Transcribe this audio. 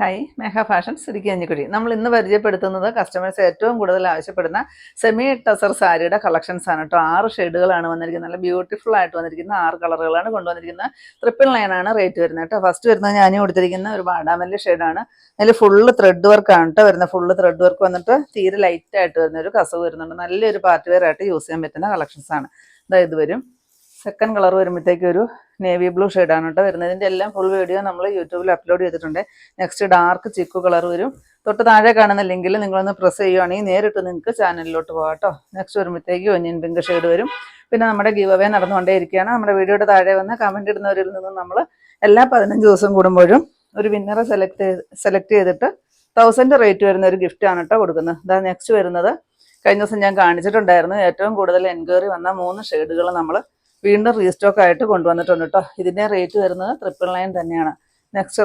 Hi മേഘ fashions Idukki Kanjikuzhi. നമ്മൾ ഇന്ന് പരിചയപ്പെടുത്തുന്നത് കസ്റ്റമേഴ്സ് ഏറ്റവും കൂടുതൽ ആവശ്യപ്പെടുന്ന സെമി ടസർ സാരിയുടെ കളക്ഷൻസ് ആണ് കേട്ടോ. 6 ഷെയ്ഡുകളാണ് വന്നിരിക്കുന്നത്. നല്ല ബ്യൂട്ടിഫുൾ ആയിട്ട് വന്നിരിക്കുന്ന 6 കളറുകളാണ് കൊണ്ടുവന്നിരിക്കുന്നത്. 999 ആണ് റേറ്റ് വരുന്നത് കേട്ടോ. ഫസ്റ്റ് വരുന്നത് ഞാൻ കൊടുത്തിരിക്കുന്ന ഒരു ബാഡാമല്ലി ഷെയ്ഡാണ്. അതിൽ ഫുള്ള് ത്രെഡ് വർക്കാണ് കേട്ടോ വരുന്നത്. ഫുള്ള് ത്രെഡ് വർക്ക് വന്നിട്ട് തീരെ ലൈറ്റ് ആയിട്ട് വരുന്ന ഒരു കസവ് വരുന്നുണ്ട്. നല്ലൊരു പാർട്ടി വെയർ ആയിട്ട് യൂസ് ചെയ്യാൻ പറ്റുന്ന കളക്ഷൻസ് ആണ്. ഇത് വരും. സെക്കൻഡ് കളർ വരുമ്പോഴത്തേക്ക് ഒരു നേവി ബ്ലൂ ഷെയ്ഡാണ് കേട്ടോ വരുന്നത്. ഇതിൻ്റെ എല്ലാം ഫുൾ വീഡിയോ നമ്മൾ യൂട്യൂബിൽ അപ്ലോഡ് ചെയ്തിട്ടുണ്ട്. നെക്സ്റ്റ് ഡാർക്ക് ചിക്കു കളർ വരും. തൊട്ട് താഴെ കാണുന്ന ലിങ്കിൽ നിങ്ങളൊന്ന് പ്രസ് ചെയ്യുവാണെങ്കിൽ നേരിട്ട് നിങ്ങൾക്ക് ചാനലിലോട്ട് പോകാം കേട്ടോ. നെക്സ്റ്റ് വരുമ്പോഴത്തേക്ക് ഒനിയൻ പിങ്ക് ഷെയ്ഡ് വരും. പിന്നെ നമ്മുടെ ഗീവ് അവേ നടന്നുകൊണ്ടേയിരിക്കുകയാണ്. നമ്മുടെ വീഡിയോയുടെ താഴെ വന്ന് കമൻറ്റ് ഇടുന്നവരിൽ നിന്ന് നമ്മൾ എല്ലാ 15 ദിവസം കൂടുമ്പോഴും ഒരു വിന്നറെ സെലക്ട് ചെയ്തിട്ട് 1000 റേറ്റ് വരുന്ന ഒരു ഗിഫ്റ്റാണ് കേട്ടോ കൊടുക്കുന്നത്. ഇതാ നെക്സ്റ്റ് വരുന്നത് കഴിഞ്ഞ ദിവസം ഞാൻ കാണിച്ചിട്ടുണ്ടായിരുന്നു. ഏറ്റവും കൂടുതൽ എൻക്വയറി വന്ന 3 ഷെയ്ഡുകൾ നമ്മൾ വീണ്ടും റീസ്റ്റോക്ക് ആയിട്ട് കൊണ്ടുവന്നിട്ടുണ്ട് കേട്ടോ. ഇതിൻ്റെ റേറ്റ് വരുന്നത് 999 തന്നെയാണ്. നെക്സ്റ്റ്